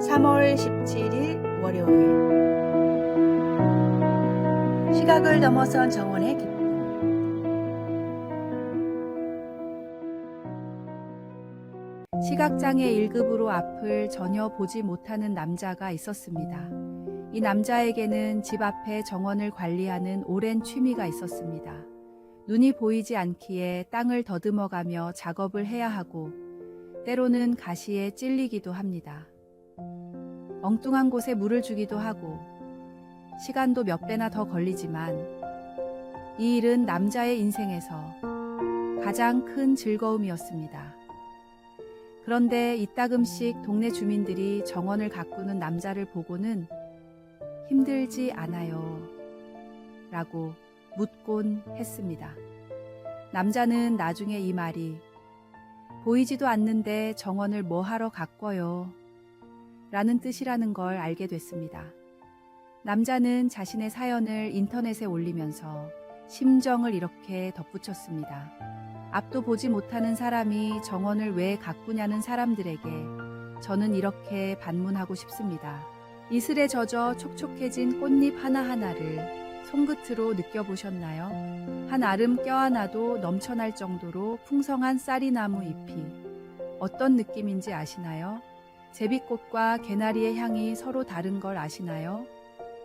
3월 17일 월요일 시각을 넘어선 정원의 기쁨. 시각장애 1급으로 앞을 전혀 보지 못하는 남자가 있었습니다. 이 남자에게는 집 앞에 정원을 관리하는 오랜 취미가 있었습니다. 눈이 보이지 않기에 땅을 더듬어가며 작업을 해야 하고 때로는 가시에 찔리기도 합니다. 엉뚱한 곳에 물을 주기도 하고 시간도 몇 배나 더 걸리지만 이 일은 남자의 인생에서 가장 큰 즐거움이었습니다. 그런데 이따금씩 동네 주민들이 정원을 가꾸는 남자를 보고는 힘들지 않아요 라고 묻곤 했습니다. 남자는 나중에 이 말이 보이지도 않는데 정원을 뭐하러 가꿔요 라는 뜻이라는 걸 알게 됐습니다. 남자는 자신의 사연을 인터넷에 올리면서 심정을 이렇게 덧붙였습니다. 앞도 보지 못하는 사람이 정원을 왜 가꾸냐는 사람들에게 저는 이렇게 반문하고 싶습니다. 이슬에 젖어 촉촉해진 꽃잎 하나하나를 손끝으로 느껴보셨나요? 한 알음 껴안아도 넘쳐날 정도로 풍성한 쌀이나무 잎이 어떤 느낌인지 아시나요? 제비꽃과 개나리의 향이 서로 다른 걸 아시나요?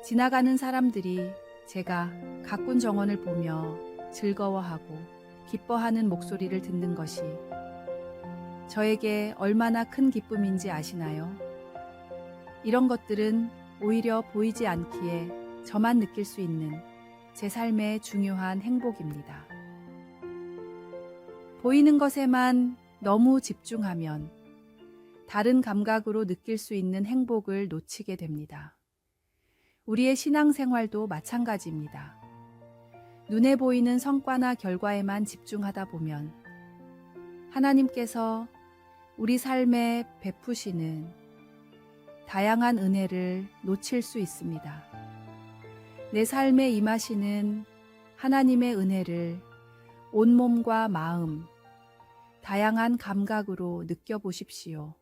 지나가는 사람들이 제가 가꾼 정원을 보며 즐거워하고 기뻐하는 목소리를 듣는 것이 저에게 얼마나 큰 기쁨인지 아시나요? 이런 것들은 오히려 보이지 않기에 저만 느낄 수 있는 제 삶의 중요한 행복입니다. 보이는 것에만 너무 집중하면 다른 감각으로 느낄 수 있는 행복을 놓치게 됩니다. 우리의 신앙생활도 마찬가지입니다. 눈에 보이는 성과나 결과에만 집중하다 보면 하나님께서 우리 삶에 베푸시는 다양한 은혜를 놓칠 수 있습니다. 내 삶에 임하시는 하나님의 은혜를 온몸과 마음, 다양한 감각으로 느껴보십시오.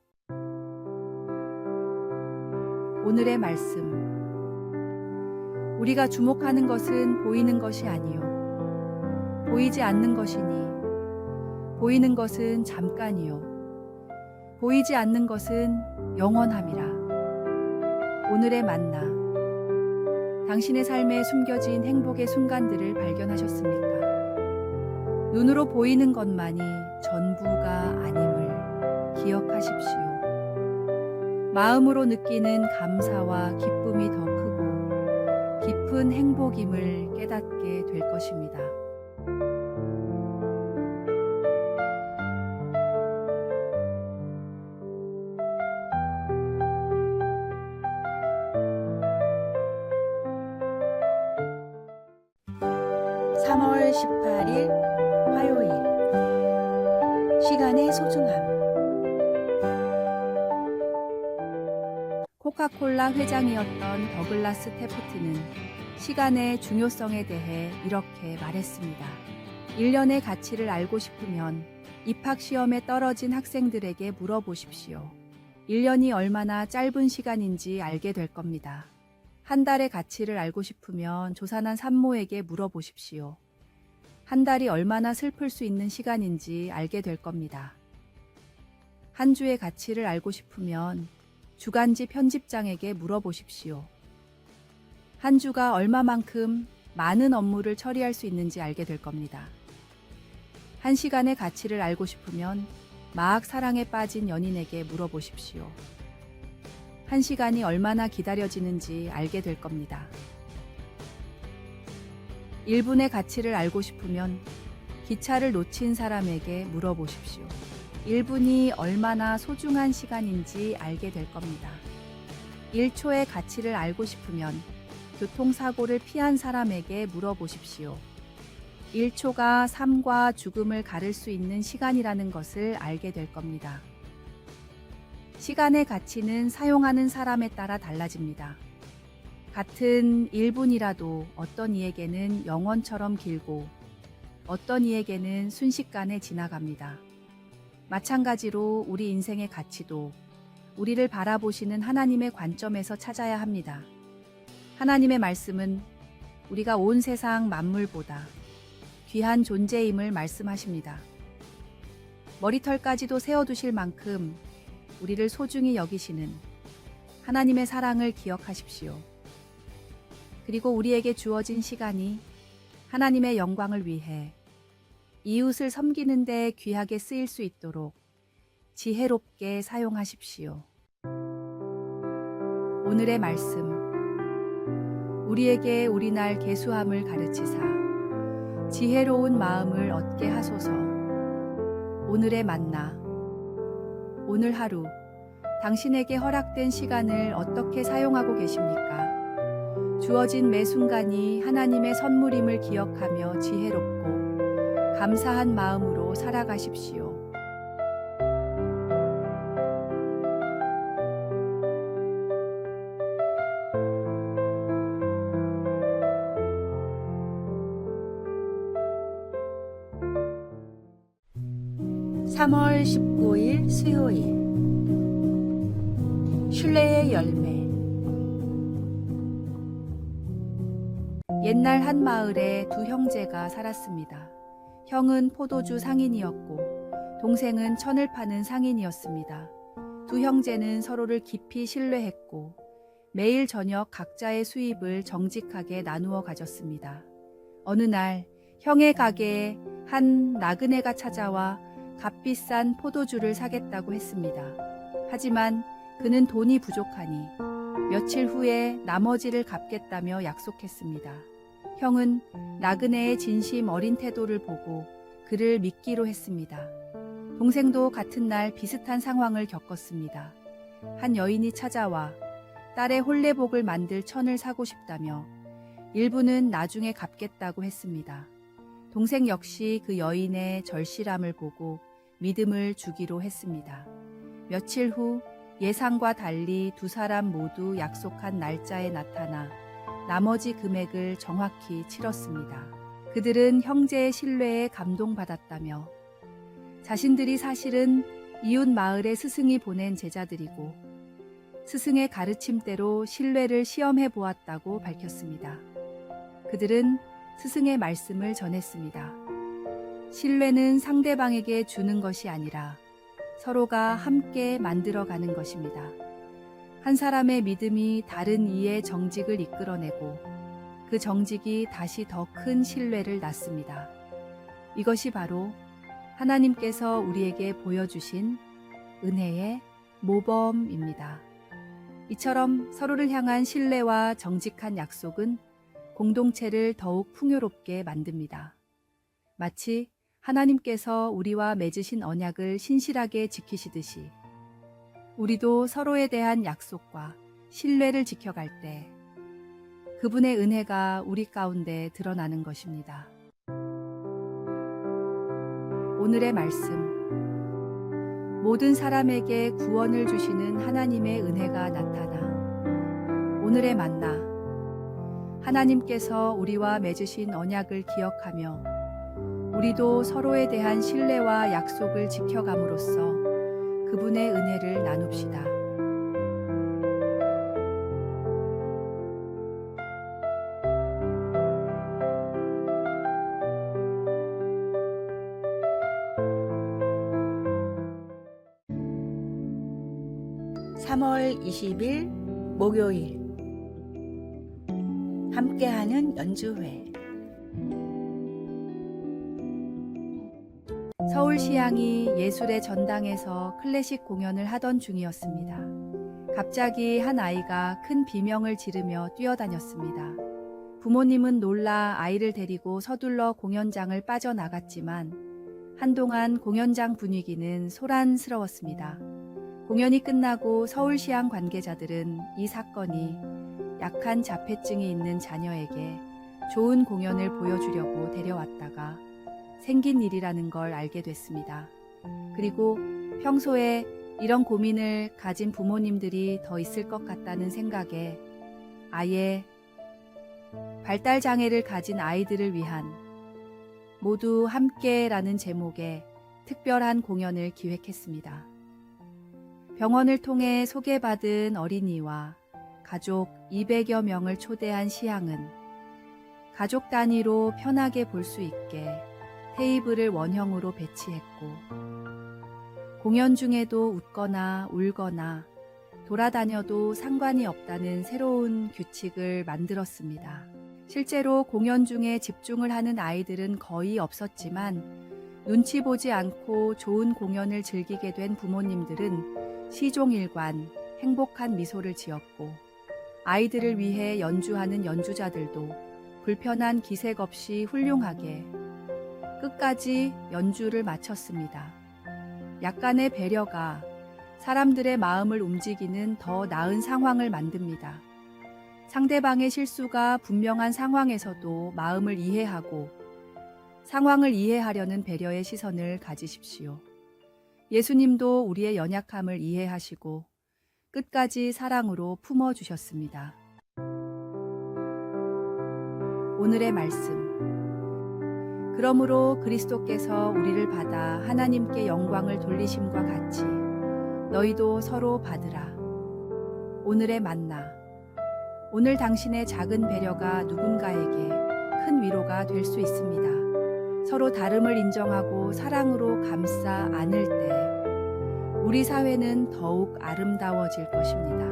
오늘의 말씀. 우리가 주목하는 것은 보이는 것이 아니요 보이지 않는 것이니 보이는 것은 잠깐이요 보이지 않는 것은 영원함이라. 오늘의 만나. 당신의 삶에 숨겨진 행복의 순간들을 발견하셨습니까? 눈으로 보이는 것만이 전부가 아님을 기억하십시오. 마음으로 느끼는 감사와 기쁨이 더 크고 깊은 행복임을 깨닫게 될 것입니다. (3월 18일) 화요일. 시간의 소중함. 코카콜라 회장이었던 더글라스 테프트는 시간의 중요성에 대해 이렇게 말했습니다. 1년의 가치를 알고 싶으면 입학시험에 떨어진 학생들에게 물어보십시오. 1년이 얼마나 짧은 시간인지 알게 될 겁니다. 한 달의 가치를 알고 싶으면 조산한 산모에게 물어보십시오. 한 달이 얼마나 슬플 수 있는 시간인지 알게 될 겁니다. 한 주의 가치를 알고 싶으면 주간지 편집장에게 물어보십시오. 한 주가 얼마만큼 많은 업무를 처리할 수 있는지 알게 될 겁니다. 한 시간의 가치를 알고 싶으면 막 사랑에 빠진 연인에게 물어보십시오. 한 시간이 얼마나 기다려지는지 알게 될 겁니다. 1분의 가치를 알고 싶으면 기차를 놓친 사람에게 물어보십시오. 1분이 얼마나 소중한 시간인지 알게 될 겁니다. 1초의 가치를 알고 싶으면 교통사고를 피한 사람에게 물어보십시오. 1초가 삶과 죽음을 가를 수 있는 시간이라는 것을 알게 될 겁니다. 시간의 가치는 사용하는 사람에 따라 달라집니다. 같은 1분이라도 어떤 이에게는 영원처럼 길고 어떤 이에게는 순식간에 지나갑니다. 마찬가지로 우리 인생의 가치도 우리를 바라보시는 하나님의 관점에서 찾아야 합니다. 하나님의 말씀은 우리가 온 세상 만물보다 귀한 존재임을 말씀하십니다. 머리털까지도 세워두실 만큼 우리를 소중히 여기시는 하나님의 사랑을 기억하십시오. 그리고 우리에게 주어진 시간이 하나님의 영광을 위해 이웃을 섬기는 데 귀하게 쓰일 수 있도록 지혜롭게 사용하십시오. 오늘의 말씀. 우리에게 우리날 계수함을 가르치사 지혜로운 마음을 얻게 하소서. 오늘의 만나. 오늘 하루 당신에게 허락된 시간을 어떻게 사용하고 계십니까? 주어진 매 순간이 하나님의 선물임을 기억하며 지혜롭고 감사한 마음으로 살아가십시오. (3월 19일) 수요일. 신뢰의 열매. 옛날 한 마을에 두 형제가 살았습니다. 형은 포도주 상인이었고 동생은 천을 파는 상인이었습니다. 두 형제는 서로를 깊이 신뢰했고 매일 저녁 각자의 수입을 정직하게 나누어 가졌습니다. 어느 날 형의 가게에 한 나그네가 찾아와 값비싼 포도주를 사겠다고 했습니다. 하지만 그는 돈이 부족하니 며칠 후에 나머지를 갚겠다며 약속했습니다. 형은 나그네의 진심 어린 태도를 보고 그를 믿기로 했습니다. 동생도 같은 날 비슷한 상황을 겪었습니다. 한 여인이 찾아와 딸의 혼례복을 만들 천을 사고 싶다며 일부는 나중에 갚겠다고 했습니다. 동생 역시 그 여인의 절실함을 보고 믿음을 주기로 했습니다. 며칠 후 예상과 달리 두 사람 모두 약속한 날짜에 나타나 나머지 금액을 정확히 치렀습니다. 그들은 형제의 신뢰에 감동받았다며 자신들이 사실은 이웃 마을의 스승이 보낸 제자들이고 스승의 가르침대로 신뢰를 시험해 보았다고 밝혔습니다. 그들은 스승의 말씀을 전했습니다. 신뢰는 상대방에게 주는 것이 아니라 서로가 함께 만들어가는 것입니다. 한 사람의 믿음이 다른 이의 정직을 이끌어내고 그 정직이 다시 더 큰 신뢰를 낳습니다. 이것이 바로 하나님께서 우리에게 보여주신 은혜의 모범입니다. 이처럼 서로를 향한 신뢰와 정직한 약속은 공동체를 더욱 풍요롭게 만듭니다. 마치 하나님께서 우리와 맺으신 언약을 신실하게 지키시듯이 우리도 서로에 대한 약속과 신뢰를 지켜갈 때 그분의 은혜가 우리 가운데 드러나는 것입니다. 오늘의 말씀. 모든 사람에게 구원을 주시는 하나님의 은혜가 나타나. 오늘의 만나. 하나님께서 우리와 맺으신 언약을 기억하며 우리도 서로에 대한 신뢰와 약속을 지켜감으로써 그분의 은혜를 나눕시다. (3월 20일) 목요일. 함께하는 연주회. 서울시향이 예술의 전당에서 클래식 공연을 하던 중이었습니다. 갑자기 한 아이가 큰 비명을 지르며 뛰어다녔습니다. 부모님은 놀라 아이를 데리고 서둘러 공연장을 빠져나갔지만 한동안 공연장 분위기는 소란스러웠습니다. 공연이 끝나고 서울시향 관계자들은 이 사건이 약한 자폐증이 있는 자녀에게 좋은 공연을 보여주려고 데려왔다가 생긴 일이라는 걸 알게 됐습니다. 그리고 평소에 이런 고민을 가진 부모님들이 더 있을 것 같다는 생각에 아예 발달장애를 가진 아이들을 위한 모두 함께라는 제목의 특별한 공연을 기획했습니다. 병원을 통해 소개받은 어린이와 가족 200여 명을 초대한 시향은 가족 단위로 편하게 볼 수 있게 테이블을 원형으로 배치했고, 공연 중에도 웃거나 울거나 돌아다녀도 상관이 없다는 새로운 규칙을 만들었습니다. 실제로 공연 중에 집중을 하는 아이들은 거의 없었지만 눈치 보지 않고 좋은 공연을 즐기게 된 부모님들은 시종일관 행복한 미소를 지었고, 아이들을 위해 연주하는 연주자들도 불편한 기색 없이 훌륭하게 끝까지 연주를 마쳤습니다. 약간의 배려가 사람들의 마음을 움직이는 더 나은 상황을 만듭니다. 상대방의 실수가 분명한 상황에서도 마음을 이해하고 상황을 이해하려는 배려의 시선을 가지십시오. 예수님도 우리의 연약함을 이해하시고 끝까지 사랑으로 품어주셨습니다. 오늘의 말씀. 그러므로 그리스도께서 우리를 받아 하나님께 영광을 돌리심과 같이 너희도 서로 받으라. 오늘의 만나. 오늘 당신의 작은 배려가 누군가에게 큰 위로가 될 수 있습니다. 서로 다름을 인정하고 사랑으로 감싸 안을 때 우리 사회는 더욱 아름다워질 것입니다.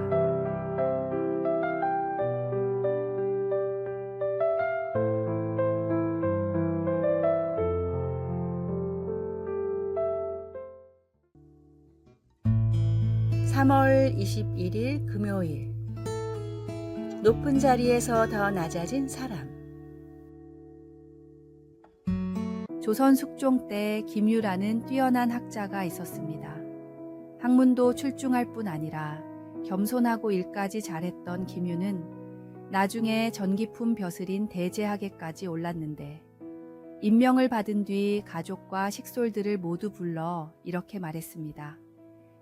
(3월 21일) 금요일. 높은 자리에서 더 낮아진 사람. 조선 숙종 때 김유라는 뛰어난 학자가 있었습니다. 학문도 출중할 뿐 아니라 겸손하고 일까지 잘했던 김유는 나중에 전기품 벼슬인 대제학에까지 올랐는데, 임명을 받은 뒤 가족과 식솔들을 모두 불러 이렇게 말했습니다.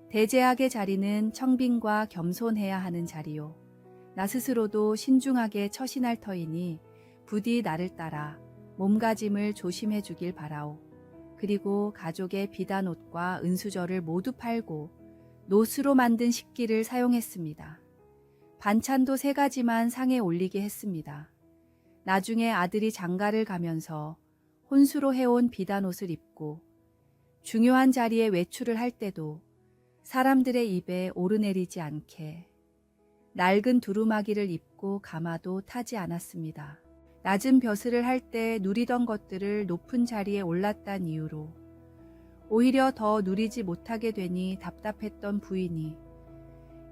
대제학의 자리는 청빈과 겸손해야 하는 자리요. 나 스스로도 신중하게 처신할 터이니 부디 나를 따라 몸가짐을 조심해 주길 바라오. 그리고 가족의 비단옷과 은수저를 모두 팔고 노수로 만든 식기를 사용했습니다. 반찬도 3가지만 상에 올리게 했습니다. 나중에 아들이 장가를 가면서 혼수로 해온 비단옷을 입고 중요한 자리에 외출을 할 때도 사람들의 입에 오르내리지 않게 낡은 두루마기를 입고 가마도 타지 않았습니다. 낮은 벼슬을 할 때 누리던 것들을 높은 자리에 올랐단 이유로 오히려 더 누리지 못하게 되니 답답했던 부인이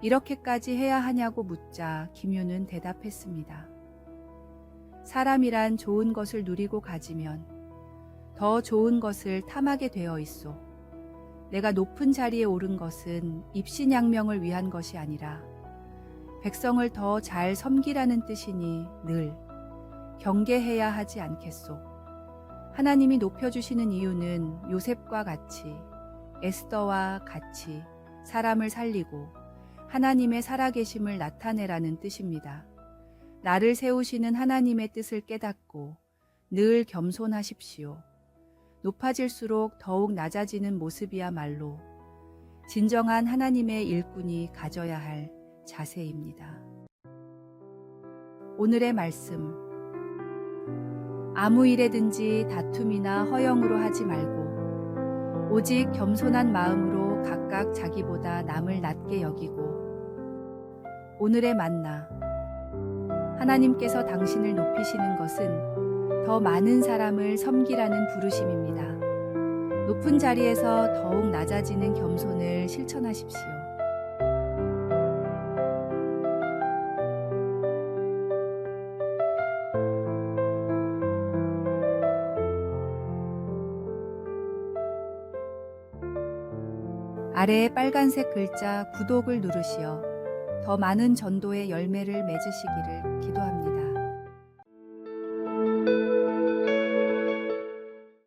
이렇게까지 해야 하냐고 묻자 김유는 대답했습니다. 사람이란 좋은 것을 누리고 가지면 더 좋은 것을 탐하게 되어 있소. 내가 높은 자리에 오른 것은 입신양명을 위한 것이 아니라 백성을 더 잘 섬기라는 뜻이니 늘 경계해야 하지 않겠소. 하나님이 높여주시는 이유는 요셉과 같이, 에스더와 같이 사람을 살리고 하나님의 살아계심을 나타내라는 뜻입니다. 나를 세우시는 하나님의 뜻을 깨닫고 늘 겸손하십시오. 높아질수록 더욱 낮아지는 모습이야말로 진정한 하나님의 일꾼이 가져야 할 자세입니다. 오늘의 말씀. 아무 일에든지 다툼이나 허영으로 하지 말고 오직 겸손한 마음으로 각각 자기보다 남을 낮게 여기고. 오늘의 만나. 하나님께서 당신을 높이시는 것은 더 많은 사람을 섬기라는 부르심입니다. 높은 자리에서 더욱 낮아지는 겸손을 실천하십시오. 아래에 빨간색 글자 구독을 누르시어 더 많은 전도의 열매를 맺으시기를 기도합니다.